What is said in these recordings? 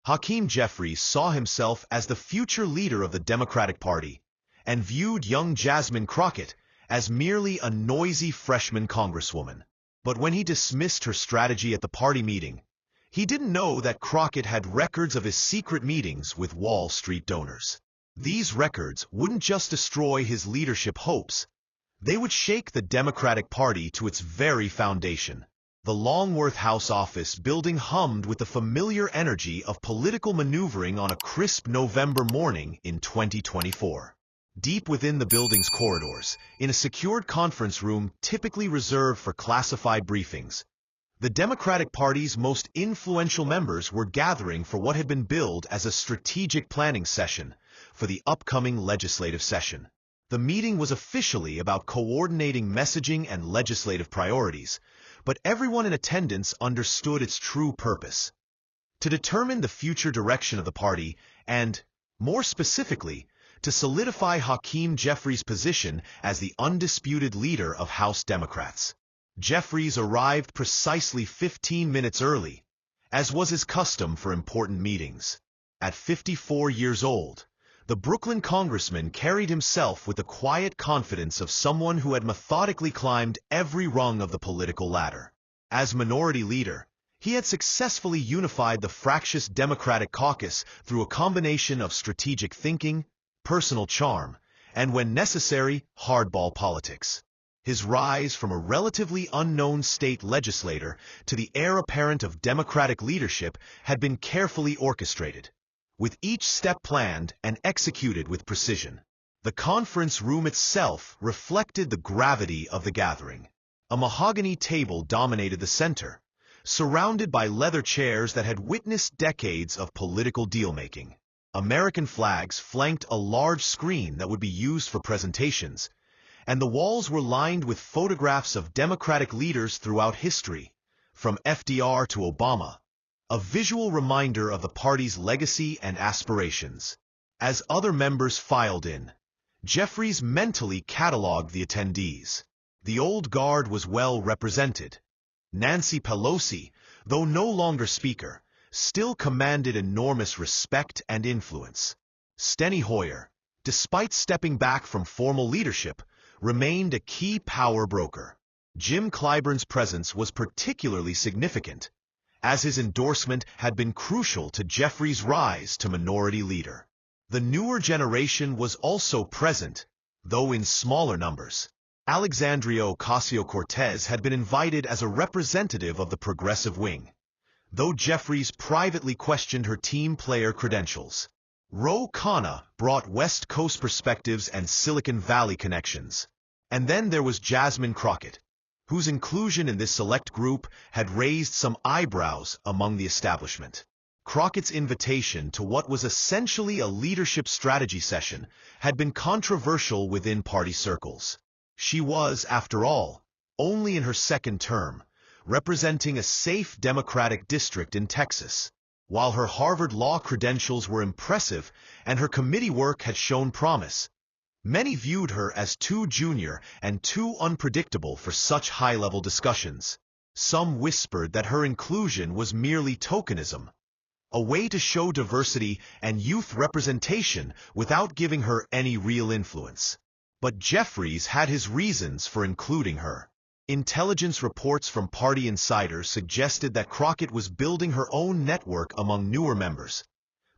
Hakeem Jeffries saw himself as the future leader of the Democratic Party and viewed young Jasmine Crockett as merely a noisy freshman congresswoman. But when he dismissed her strategy at the party meeting, he didn't know that Crockett had records of his secret meetings with Wall Street donors. These records wouldn't just destroy his leadership hopes, they would shake the Democratic Party to its very foundation. The Longworth House office building hummed with the familiar energy of political maneuvering on a crisp November morning in 2024. Deep within the building's corridors, in a secured conference room typically reserved for classified briefings, the Democratic Party's most influential members were gathering for what had been billed as a strategic planning session for the upcoming legislative session. The meeting was officially about coordinating messaging and legislative priorities, but everyone in attendance understood its true purpose: to determine the future direction of the party and, more specifically, to solidify Hakeem Jeffries' position as the undisputed leader of House Democrats. Jeffries arrived precisely 15 minutes early, as was his custom for important meetings. At 54 years old, the Brooklyn congressman carried himself with the quiet confidence of someone who had methodically climbed every rung of the political ladder. As minority leader, he had successfully unified the fractious Democratic caucus through a combination of strategic thinking, personal charm, and, when necessary, hardball politics. His rise from a relatively unknown state legislator to the heir apparent of Democratic leadership had been carefully orchestrated, with each step planned and executed with precision. The conference room itself reflected the gravity of the gathering. A mahogany table dominated the center, surrounded by leather chairs that had witnessed decades of political deal-making. American flags flanked a large screen that would be used for presentations, and the walls were lined with photographs of Democratic leaders throughout history, from FDR to Obama, a visual reminder of the party's legacy and aspirations. As other members filed in, Jeffries mentally cataloged the attendees. The old guard was well represented. Nancy Pelosi, though no longer Speaker, still commanded enormous respect and influence. Steny Hoyer, despite stepping back from formal leadership, remained a key power broker. Jim Clyburn's presence was particularly significant, as his endorsement had been crucial to Jeffries' rise to minority leader. The newer generation was also present, though in smaller numbers. Alexandria Ocasio-Cortez had been invited as a representative of the progressive wing, though Jeffries privately questioned her team player credentials. Ro Khanna brought West Coast perspectives and Silicon Valley connections. And then there was Jasmine Crockett, whose inclusion in this select group had raised some eyebrows among the establishment. Crockett's invitation to what was essentially a leadership strategy session had been controversial within party circles. She was, after all, only in her second term, representing a safe Democratic district in Texas. While her Harvard law credentials were impressive and her committee work had shown promise, many viewed her as too junior and too unpredictable for such high-level discussions. Some whispered that her inclusion was merely tokenism, a way to show diversity and youth representation without giving her any real influence. But Jeffries had his reasons for including her. Intelligence reports from party insiders suggested that Crockett was building her own network among newer members,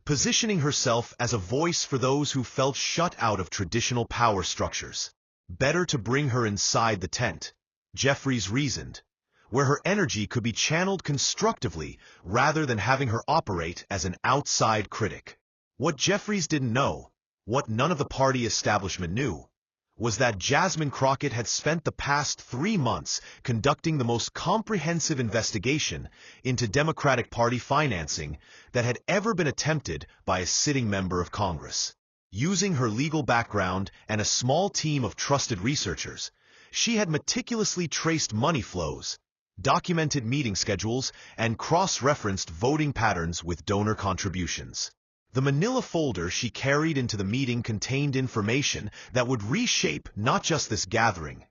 positioning herself as a voice for those who felt shut out of traditional power structures. Better to bring her inside the tent, Jeffries reasoned, where her energy could be channeled constructively rather than having her operate as an outside critic. What Jeffries didn't know, what none of the party establishment knew, was that Jasmine Crockett had spent the past 3 months conducting the most comprehensive investigation into Democratic Party financing that had ever been attempted by a sitting member of Congress. Using her legal background and a small team of trusted researchers, she had meticulously traced money flows, documented meeting schedules, and cross-referenced voting patterns with donor contributions. The manila folder she carried into the meeting contained information that would reshape not just this gathering,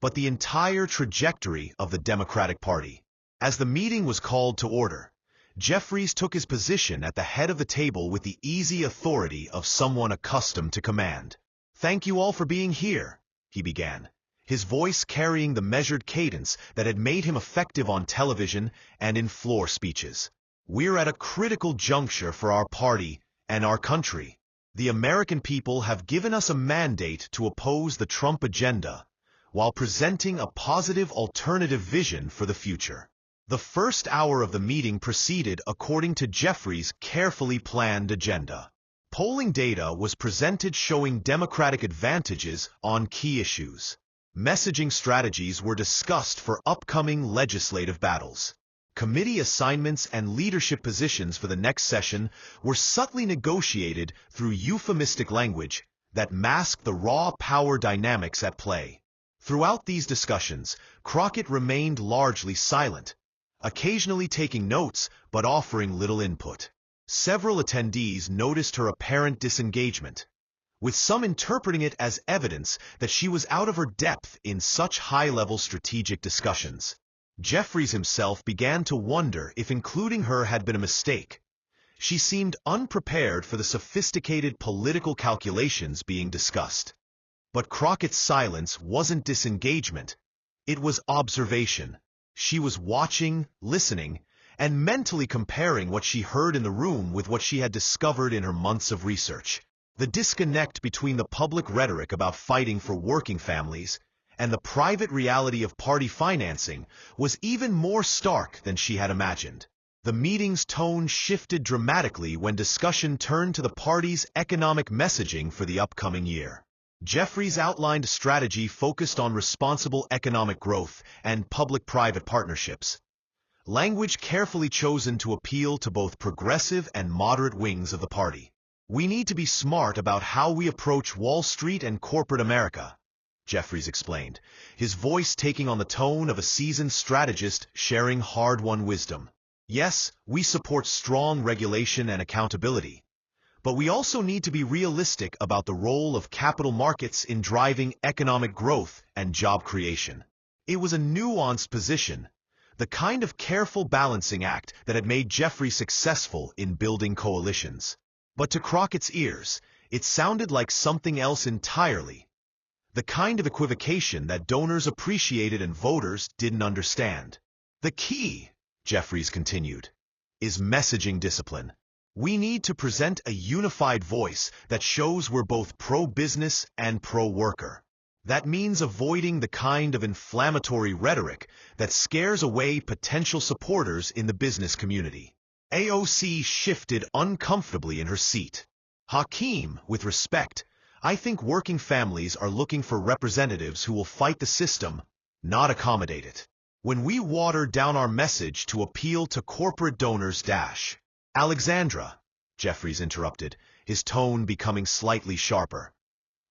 but the entire trajectory of the Democratic Party. As the meeting was called to order, Jeffries took his position at the head of the table with the easy authority of someone accustomed to command. "Thank you all for being here," he began, his voice carrying the measured cadence that had made him effective on television and in floor speeches. "We're at a critical juncture for our party and our country. The American people have given us a mandate to oppose the Trump agenda while presenting a positive alternative vision for the future." The first hour of the meeting proceeded according to Jeffries' carefully planned agenda. Polling data was presented showing Democratic advantages on key issues. Messaging strategies were discussed for upcoming legislative battles. Committee assignments and leadership positions for the next session were subtly negotiated through euphemistic language that masked the raw power dynamics at play. Throughout these discussions, Crockett remained largely silent, occasionally taking notes but offering little input. Several attendees noticed her apparent disengagement, with some interpreting it as evidence that she was out of her depth in such high-level strategic discussions. Jeffries himself began to wonder if including her had been a mistake. She seemed unprepared for the sophisticated political calculations being discussed. But Crockett's silence wasn't disengagement. It was observation. She was watching, listening, and mentally comparing what she heard in the room with what she had discovered in her months of research. The disconnect between the public rhetoric about fighting for working families and the private reality of party financing was even more stark than she had imagined. The meeting's tone shifted dramatically when discussion turned to the party's economic messaging for the upcoming year. Jeffries outlined a strategy focused on responsible economic growth and public-private partnerships, language carefully chosen to appeal to both progressive and moderate wings of the party. "We need to be smart about how we approach Wall Street and corporate America," Jeffries explained, his voice taking on the tone of a seasoned strategist sharing hard-won wisdom. "Yes, we support strong regulation and accountability, but we also need to be realistic about the role of capital markets in driving economic growth and job creation." It was a nuanced position, the kind of careful balancing act that had made Jeffries successful in building coalitions. But to Crockett's ears, it sounded like something else entirely, the kind of equivocation that donors appreciated and voters didn't understand. "The key," Jeffries continued, "is messaging discipline. We need to present a unified voice that shows we're both pro-business and pro-worker. That means avoiding the kind of inflammatory rhetoric that scares away potential supporters in the business community." AOC shifted uncomfortably in her seat. "Hakeem, with respect, I think working families are looking for representatives who will fight the system, not accommodate it. When we water down our message to appeal to corporate donors " "Alexandra," Jeffries interrupted, his tone becoming slightly sharper.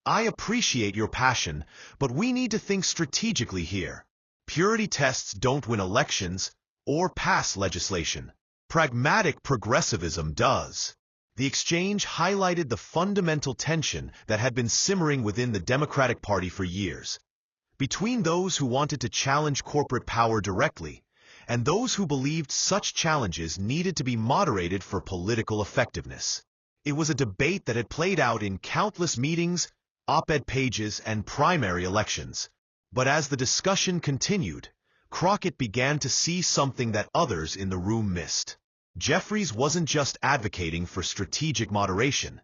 "I appreciate your passion, but we need to think strategically here. Purity tests don't win elections or pass legislation. Pragmatic progressivism does." The exchange highlighted the fundamental tension that had been simmering within the Democratic Party for years, between those who wanted to challenge corporate power directly and those who believed such challenges needed to be moderated for political effectiveness. It was a debate that had played out in countless meetings, op-ed pages, and primary elections. But as the discussion continued, Crockett began to see something that others in the room missed. Jeffries wasn't just advocating for strategic moderation.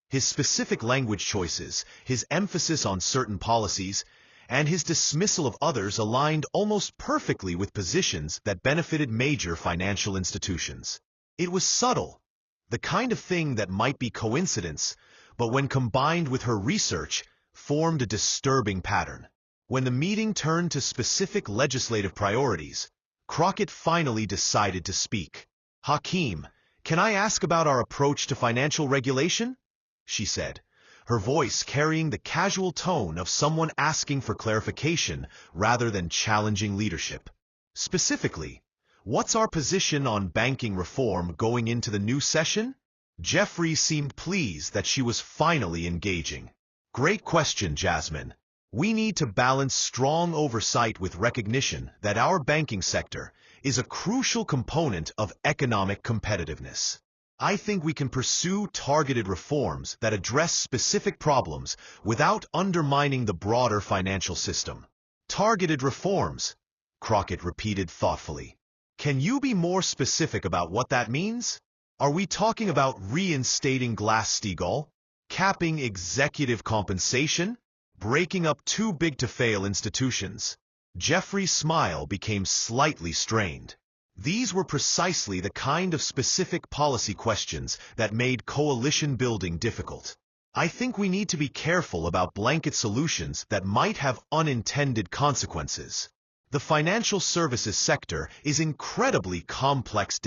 His specific language choices, his emphasis on certain policies, and his dismissal of others aligned almost perfectly with positions that benefited major financial institutions. It was subtle, the kind of thing that might be coincidence, but when combined with her research, formed a disturbing pattern. When the meeting turned to specific legislative priorities, Crockett finally decided to speak. "Hakeem, can I ask about our approach to financial regulation?" she said, her voice carrying the casual tone of someone asking for clarification rather than challenging leadership. "Specifically, what's our position on banking reform going into the new session?" Jeffries seemed pleased that she was finally engaging. "Great question, Jasmine. We need to balance strong oversight with recognition that our banking sector, is a crucial component of economic competitiveness. I think we can pursue targeted reforms that address specific problems without undermining the broader financial system. Targeted reforms, Crockett repeated thoughtfully. Can you be more specific about what that means? Are we talking about reinstating Glass-Steagall, capping executive compensation, breaking up too-big-to-fail institutions? Jeffries' smile became slightly strained. These were precisely the kind of specific policy questions that made coalition building difficult. I think we need to be careful about blanket solutions that might have unintended consequences. The financial services sector is incredibly complex.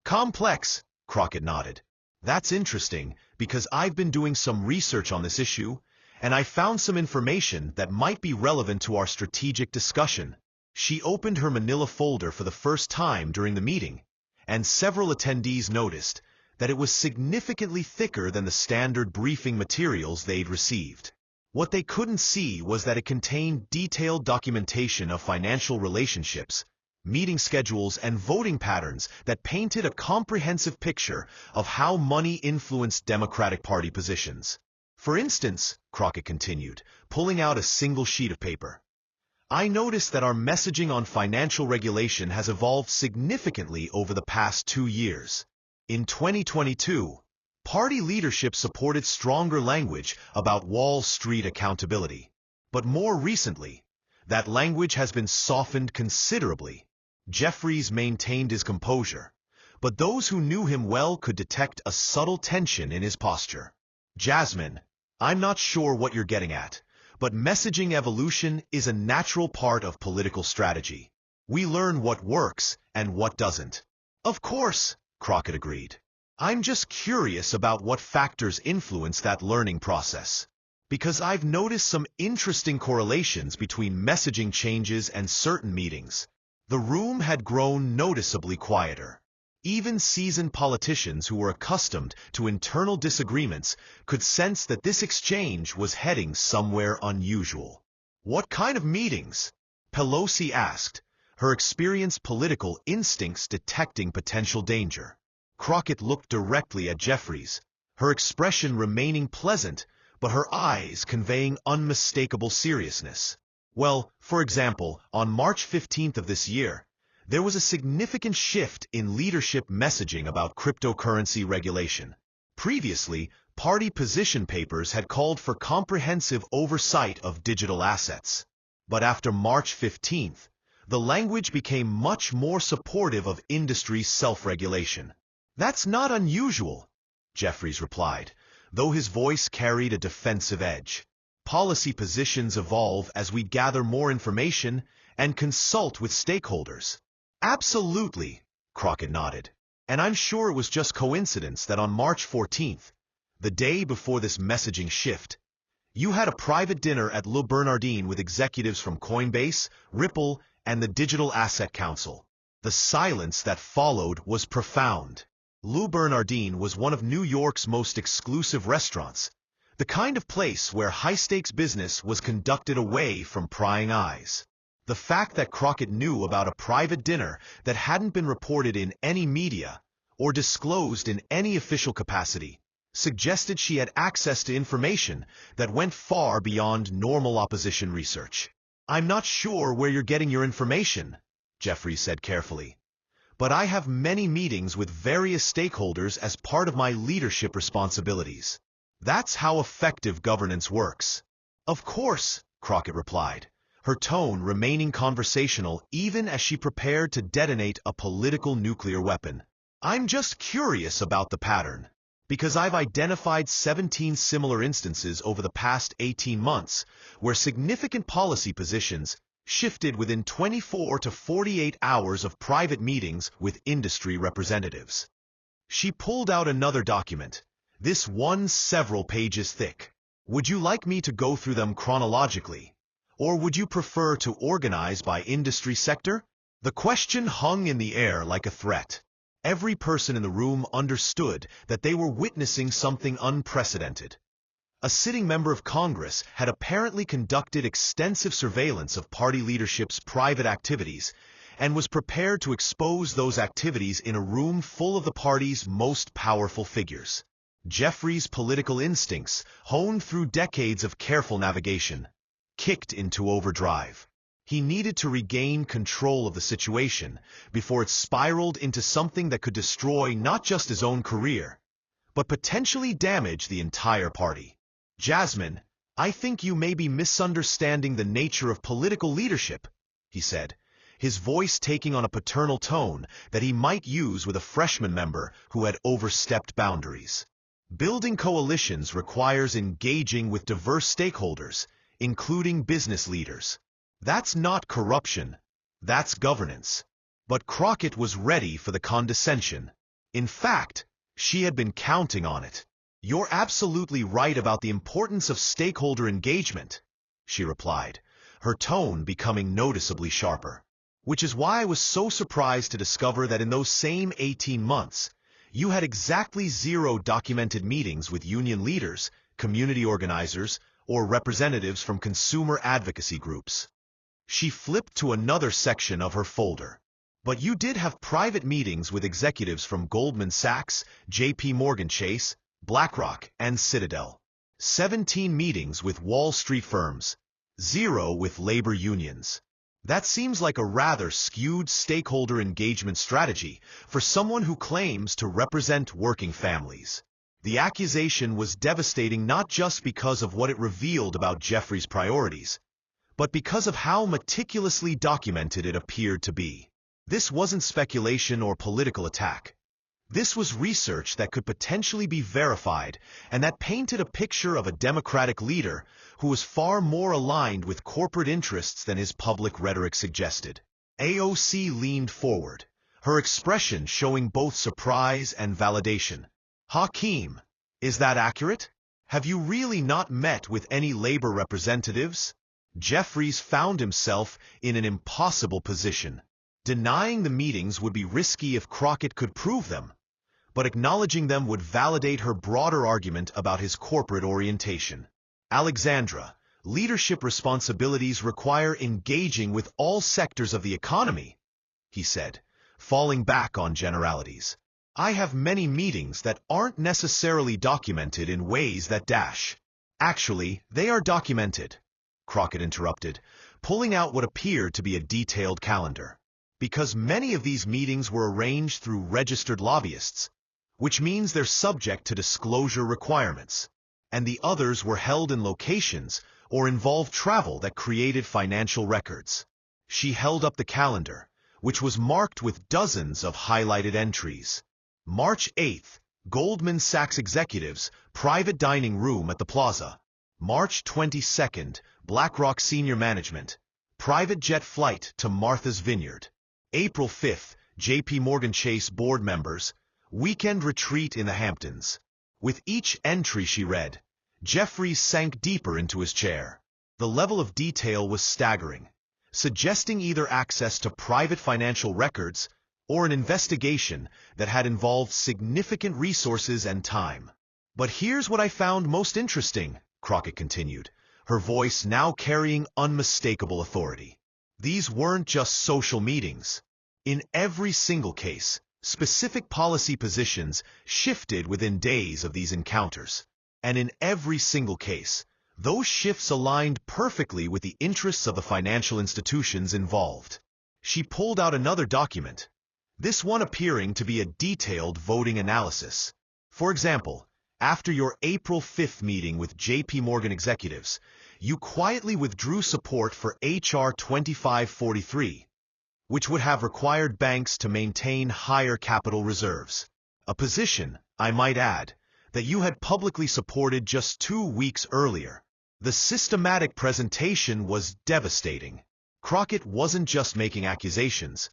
Complex, Crockett nodded. That's interesting, because I've been doing some research on this issue, and I found some information that might be relevant to our strategic discussion. She opened her manila folder for the first time during the meeting, and several attendees noticed that it was significantly thicker than the standard briefing materials they'd received. What they couldn't see was that it contained detailed documentation of financial relationships, meeting schedules, and voting patterns that painted a comprehensive picture of how money influenced Democratic Party positions. For instance, Crockett continued, pulling out a single sheet of paper, I noticed that our messaging on financial regulation has evolved significantly over the past 2 years. In 2022, party leadership supported stronger language about Wall Street accountability. But more recently, that language has been softened considerably. Jeffries maintained his composure, but those who knew him well could detect a subtle tension in his posture. Jasmine, I'm not sure what you're getting at, but messaging evolution is a natural part of political strategy. We learn what works and what doesn't. Of course, Crockett agreed. I'm just curious about what factors influence that learning process, because I've noticed some interesting correlations between messaging changes and certain meetings. The room had grown noticeably quieter. Even seasoned politicians who were accustomed to internal disagreements could sense that this exchange was heading somewhere unusual. What kind of meetings? Pelosi asked, her experienced political instincts detecting potential danger. Crockett looked directly at Jeffries, her expression remaining pleasant, but her eyes conveying unmistakable seriousness. Well, for example, on March 15th of this year, there was a significant shift in leadership messaging about cryptocurrency regulation. Previously, party position papers had called for comprehensive oversight of digital assets. But after March 15th, the language became much more supportive of industry self-regulation. That's not unusual, Jeffries replied, though his voice carried a defensive edge. Policy positions evolve as we gather more information and consult with stakeholders. Absolutely, Crockett nodded. And I'm sure it was just coincidence that on March 14th, the day before this messaging shift, you had a private dinner at Le Bernardin with executives from Coinbase, Ripple, and the Digital Asset Council. The silence that followed was profound. Le Bernardin was one of New York's most exclusive restaurants, the kind of place where high-stakes business was conducted away from prying eyes. The fact that Crockett knew about a private dinner that hadn't been reported in any media or disclosed in any official capacity suggested she had access to information that went far beyond normal opposition research. I'm not sure where you're getting your information, Jeffries said carefully, but I have many meetings with various stakeholders as part of my leadership responsibilities. That's how effective governance works. Of course, Crockett replied, her tone remaining conversational even as she prepared to detonate a political nuclear weapon. I'm just curious about the pattern, because I've identified 17 similar instances over the past 18 months where significant policy positions shifted within 24 to 48 hours of private meetings with industry representatives. She pulled out another document, this one several pages thick. Would you like me to go through them chronologically? Or would you prefer to organize by industry sector? The question hung in the air like a threat. Every person in the room understood that they were witnessing something unprecedented. A sitting member of Congress had apparently conducted extensive surveillance of party leadership's private activities and was prepared to expose those activities in a room full of the party's most powerful figures. Jeffries' political instincts, honed through decades of careful navigation, kicked into overdrive. He needed to regain control of the situation before it spiraled into something that could destroy not just his own career, but potentially damage the entire party. "Jasmine, I think you may be misunderstanding the nature of political leadership," he said, his voice taking on a paternal tone that he might use with a freshman member who had overstepped boundaries. "Building coalitions requires engaging with diverse stakeholders, including business leaders. That's not corruption, that's governance." But Crockett was ready for the condescension. In fact, she had been counting on it. "You're absolutely right about the importance of stakeholder engagement," she replied, her tone becoming noticeably sharper. "Which is why I was so surprised to discover that in those same 18 months, you had exactly 0 documented meetings with union leaders, community organizers, or representatives from consumer advocacy groups." She flipped to another section of her folder. "But you did have private meetings with executives from Goldman Sachs, JPMorgan Chase, BlackRock, and Citadel. 17 meetings with Wall Street firms, 0 with labor unions. That seems like a rather skewed stakeholder engagement strategy for someone who claims to represent working families." The accusation was devastating not just because of what it revealed about Jeffries' priorities, but because of how meticulously documented it appeared to be. This wasn't speculation or political attack. This was research that could potentially be verified and that painted a picture of a Democratic leader who was far more aligned with corporate interests than his public rhetoric suggested. AOC leaned forward, her expression showing both surprise and validation. "Hakeem, is that accurate? Have you really not met with any labor representatives?" Jeffries found himself in an impossible position. Denying the meetings would be risky if Crockett could prove them, but acknowledging them would validate her broader argument about his corporate orientation. "Alexandra, leadership responsibilities require engaging with all sectors of the economy," he said, falling back on generalities. "I have many meetings that aren't necessarily documented in ways that dash." "Actually, they are documented," Crockett interrupted, pulling out what appeared to be a detailed calendar. "Because many of these meetings were arranged through registered lobbyists, which means they're subject to disclosure requirements, and the others were held in locations or involved travel that created financial records." She held up the calendar, which was marked with dozens of highlighted entries. March 8th, Goldman Sachs executives, private dining room at the Plaza. March 22nd, BlackRock senior management, private jet flight to Martha's Vineyard. April 5th, JPMorgan Chase board members, weekend retreat in the Hamptons. With each entry she read, Jeffries sank deeper into his chair. The level of detail was staggering, suggesting either access to private financial records or an investigation that had involved significant resources and time. "But here's what I found most interesting," Crockett continued, her voice now carrying unmistakable authority. "These weren't just social meetings. In every single case, specific policy positions shifted within days of these encounters. And in every single case, those shifts aligned perfectly with the interests of the financial institutions involved." She pulled out another document, this one appearing to be a detailed voting analysis. "For example, after your April 5th meeting with JPMorgan executives, you quietly withdrew support for HR 2543, which would have required banks to maintain higher capital reserves. A position, I might add, that you had publicly supported just 2 weeks earlier." The systematic presentation was devastating. Crockett wasn't just making accusations.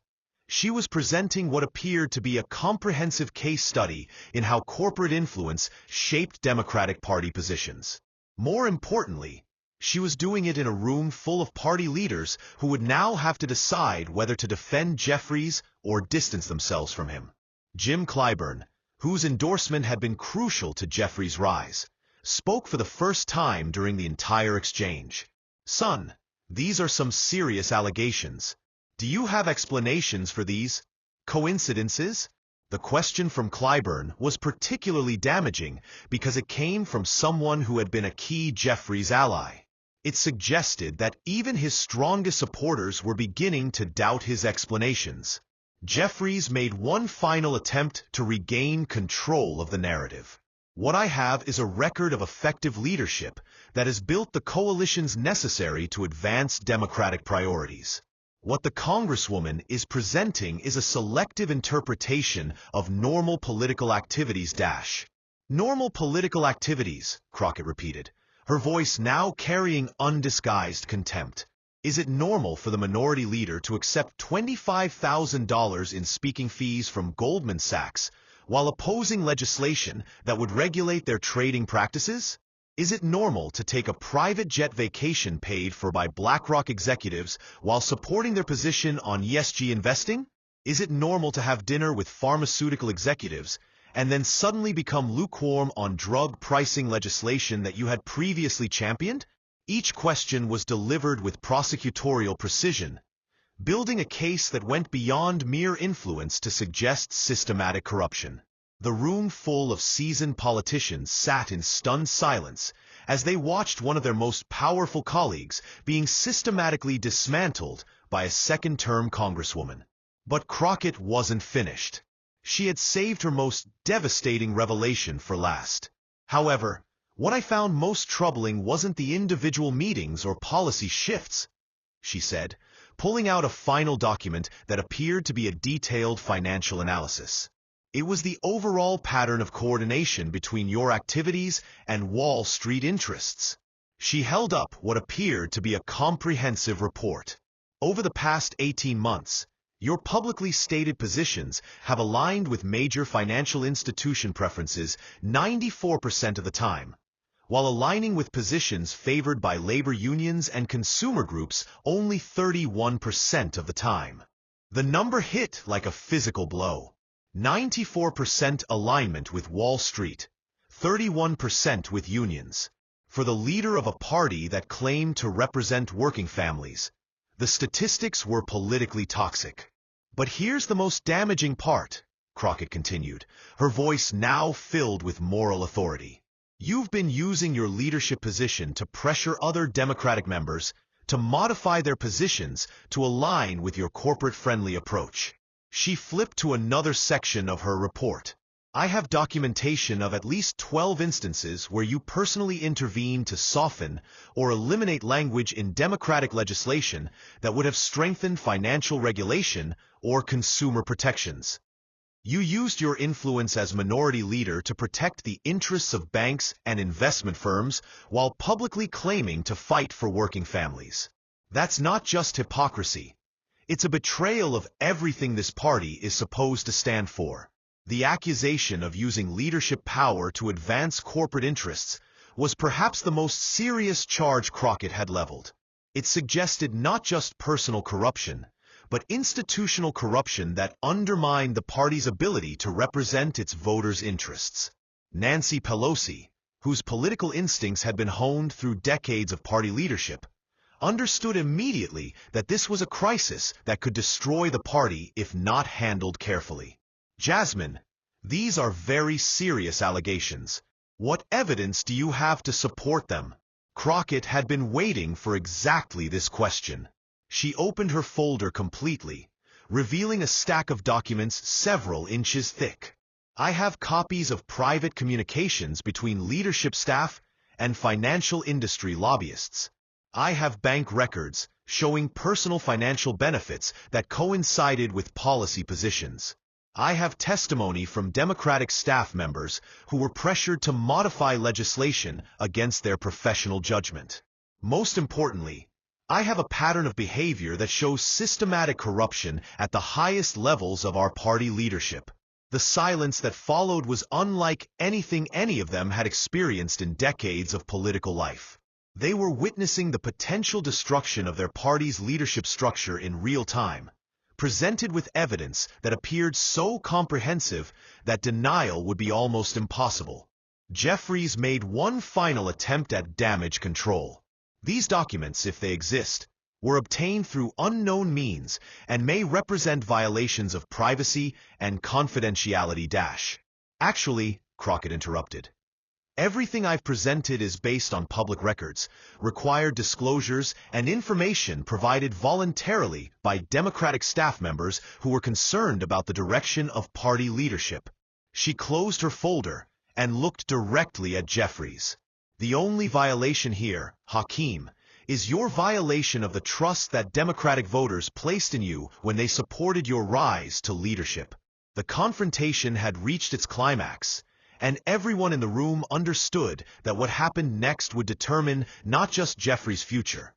She was presenting what appeared to be a comprehensive case study in how corporate influence shaped Democratic Party positions. More importantly, she was doing it in a room full of party leaders who would now have to decide whether to defend Jeffries or distance themselves from him. Jim Clyburn, whose endorsement had been crucial to Jeffries' rise, spoke for the first time during the entire exchange. "Son, these are some serious allegations. Do you have explanations for these coincidences? The question from Clyburn was particularly damaging because it came from someone who had been a key Jeffries ally. It suggested that even his strongest supporters were beginning to doubt his explanations. Jeffries made one final attempt to regain control of the narrative. What I have is a record of effective leadership that has built the coalitions necessary to advance democratic priorities. What the Congresswoman is presenting is a selective interpretation of normal political activities. Normal political activities, Crockett repeated, her voice now carrying undisguised contempt. Is it normal for the minority leader to accept $25,000 in speaking fees from Goldman Sachs while opposing legislation that would regulate their trading practices? Is it normal to take a private jet vacation paid for by BlackRock executives while supporting their position on ESG investing? Is it normal to have dinner with pharmaceutical executives and then suddenly become lukewarm on drug pricing legislation that you had previously championed? Each question was delivered with prosecutorial precision, building a case that went beyond mere influence to suggest systematic corruption. The room full of seasoned politicians sat in stunned silence as they watched one of their most powerful colleagues being systematically dismantled by a second-term Congresswoman. But Crockett wasn't finished. She had saved her most devastating revelation for last. However, what I found most troubling wasn't the individual meetings or policy shifts, she said, pulling out a final document that appeared to be a detailed financial analysis. It was the overall pattern of coordination between your activities and Wall Street interests. She held up what appeared to be a comprehensive report. Over the past 18 months, your publicly stated positions have aligned with major financial institution preferences 94% of the time, while aligning with positions favored by labor unions and consumer groups only 31% of the time. The number hit like a physical blow. 94% alignment with Wall Street, 31% with unions. For the leader of a party that claimed to represent working families, the statistics were politically toxic. But here's the most damaging part, Crockett continued, her voice now filled with moral authority. You've been using your leadership position to pressure other Democratic members to modify their positions to align with your corporate-friendly approach. She flipped to another section of her report. I have documentation of at least 12 instances where you personally intervened to soften or eliminate language in Democratic legislation that would have strengthened financial regulation or consumer protections. You used your influence as minority leader to protect the interests of banks and investment firms while publicly claiming to fight for working families. That's not just hypocrisy. It's a betrayal of everything this party is supposed to stand for. The accusation of using leadership power to advance corporate interests was perhaps the most serious charge Crockett had leveled. It suggested not just personal corruption, but institutional corruption that undermined the party's ability to represent its voters' interests. Nancy Pelosi, whose political instincts had been honed through decades of party leadership, understood immediately that this was a crisis that could destroy the party if not handled carefully. Jasmine, these are very serious allegations. What evidence do you have to support them? Crockett had been waiting for exactly this question. She opened her folder completely, revealing a stack of documents several inches thick. I have copies of private communications between leadership staff and financial industry lobbyists. I have bank records showing personal financial benefits that coincided with policy positions. I have testimony from Democratic staff members who were pressured to modify legislation against their professional judgment. Most importantly, I have a pattern of behavior that shows systematic corruption at the highest levels of our party leadership. The silence that followed was unlike anything any of them had experienced in decades of political life. They were witnessing the potential destruction of their party's leadership structure in real time, presented with evidence that appeared so comprehensive that denial would be almost impossible. Jeffries made one final attempt at damage control. These documents, if they exist, were obtained through unknown means and may represent violations of privacy and confidentiality. Actually, Crockett interrupted. Everything I've presented is based on public records, required disclosures, and information provided voluntarily by Democratic staff members who were concerned about the direction of party leadership. She closed her folder and looked directly at Jeffries. The only violation here, Hakeem, is your violation of the trust that Democratic voters placed in you when they supported your rise to leadership. The confrontation had reached its climax, and everyone in the room understood that what happened next would determine not just Jeffries' future,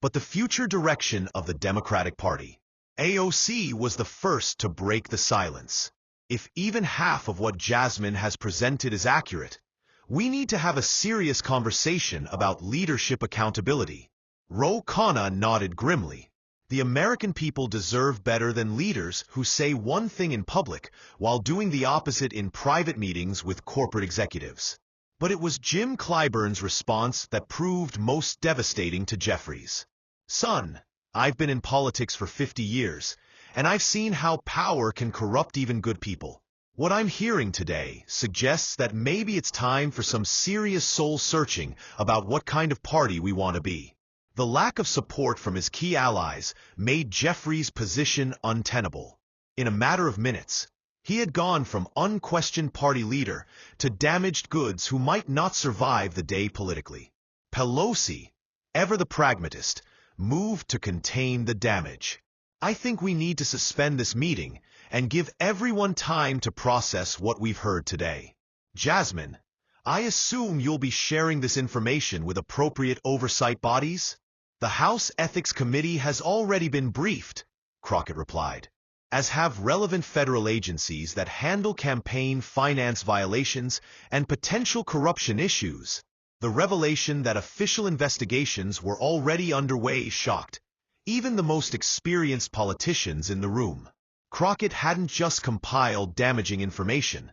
but the future direction of the Democratic Party. AOC was the first to break the silence. If even half of what Jasmine has presented is accurate, we need to have a serious conversation about leadership accountability. Ro Khanna nodded grimly. The American people deserve better than leaders who say one thing in public while doing the opposite in private meetings with corporate executives. But it was Jim Clyburn's response that proved most devastating to Jeffries. Son, I've been in politics for 50 years, and I've seen how power can corrupt even good people. What I'm hearing today suggests that maybe it's time for some serious soul-searching about what kind of party we want to be. The lack of support from his key allies made Jeffries' position untenable. In a matter of minutes, he had gone from unquestioned party leader to damaged goods who might not survive the day politically. Pelosi, ever the pragmatist, moved to contain the damage. I think we need to suspend this meeting and give everyone time to process what we've heard today. Jasmine, I assume you'll be sharing this information with appropriate oversight bodies? The House Ethics Committee has already been briefed, Crockett replied, as have relevant federal agencies that handle campaign finance violations and potential corruption issues. The revelation that official investigations were already underway shocked even the most experienced politicians in the room. Crockett hadn't just compiled damaging information.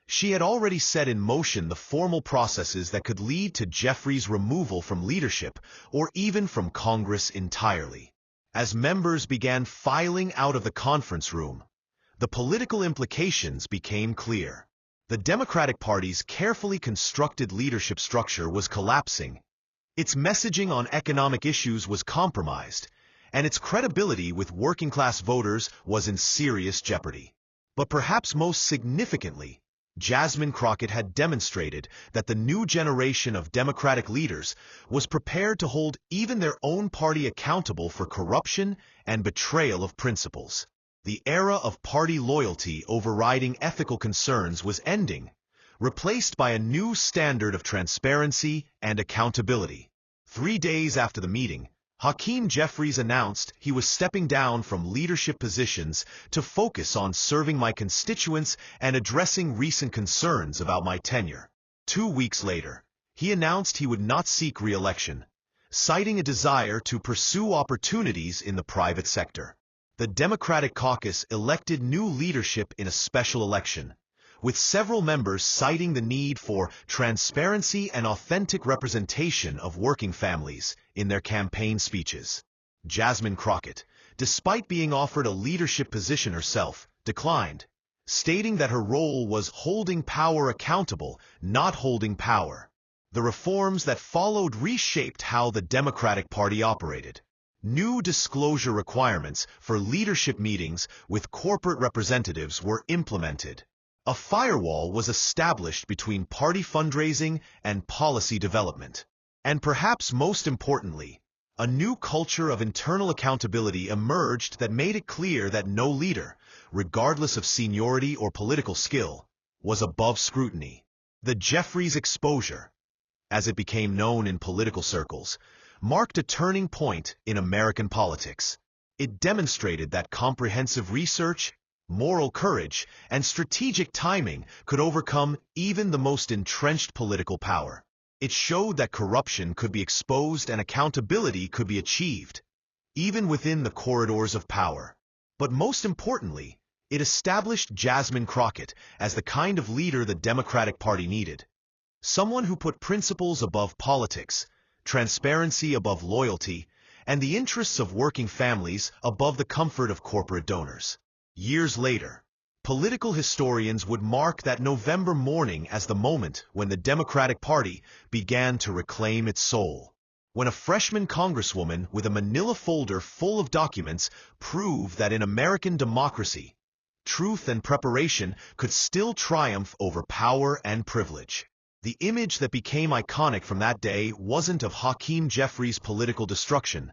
She had already set in motion the formal processes that could lead to Jeffries' removal from leadership or even from Congress entirely. As members began filing out of the conference room, the political implications became clear. The Democratic Party's carefully constructed leadership structure was collapsing. Its messaging on economic issues was compromised, and its credibility with working-class voters was in serious jeopardy. But perhaps most significantly, Jasmine Crockett had demonstrated that the new generation of Democratic leaders was prepared to hold even their own party accountable for corruption and betrayal of principles. The era of party loyalty overriding ethical concerns was ending, replaced by a new standard of transparency and accountability. 3 days after the meeting, Hakeem Jeffries announced he was stepping down from leadership positions to focus on serving my constituents and addressing recent concerns about my tenure. 2 weeks later, he announced he would not seek re-election, citing a desire to pursue opportunities in the private sector. The Democratic caucus elected new leadership in a special election, with several members citing the need for transparency and authentic representation of working families in their campaign speeches. Jasmine Crockett, despite being offered a leadership position herself, declined, stating that her role was holding power accountable, not holding power. The reforms that followed reshaped how the Democratic Party operated. New disclosure requirements for leadership meetings with corporate representatives were implemented. A firewall was established between party fundraising and policy development. And perhaps most importantly, a new culture of internal accountability emerged that made it clear that no leader, regardless of seniority or political skill, was above scrutiny. The Jeffries exposure, as it became known in political circles, marked a turning point in American politics. It demonstrated that comprehensive research, moral courage, and strategic timing could overcome even the most entrenched political power. It showed that corruption could be exposed and accountability could be achieved, even within the corridors of power. But most importantly, it established Jasmine Crockett as the kind of leader the Democratic Party needed. Someone who put principles above politics, transparency above loyalty, and the interests of working families above the comfort of corporate donors. Years later, political historians would mark that November morning as the moment when the Democratic Party began to reclaim its soul. When a freshman congresswoman with a manila folder full of documents proved that in American democracy, truth and preparation could still triumph over power and privilege. The image that became iconic from that day wasn't of Hakeem Jeffries' political destruction,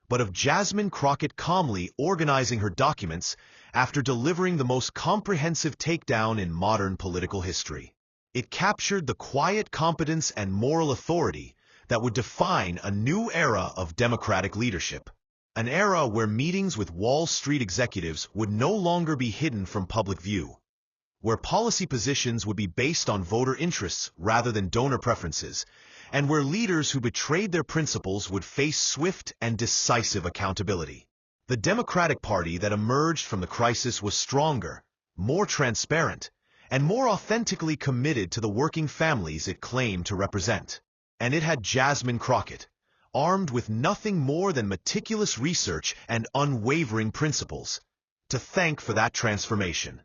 but of Jasmine Crockett calmly organizing her documents after delivering the most comprehensive takedown in modern political history. It captured the quiet competence and moral authority that would define a new era of Democratic leadership. An era where meetings with Wall Street executives would no longer be hidden from public view, where policy positions would be based on voter interests rather than donor preferences, and where leaders who betrayed their principles would face swift and decisive accountability. The Democratic Party that emerged from the crisis was stronger, more transparent, and more authentically committed to the working families it claimed to represent. And it had Jasmine Crockett, armed with nothing more than meticulous research and unwavering principles, to thank for that transformation.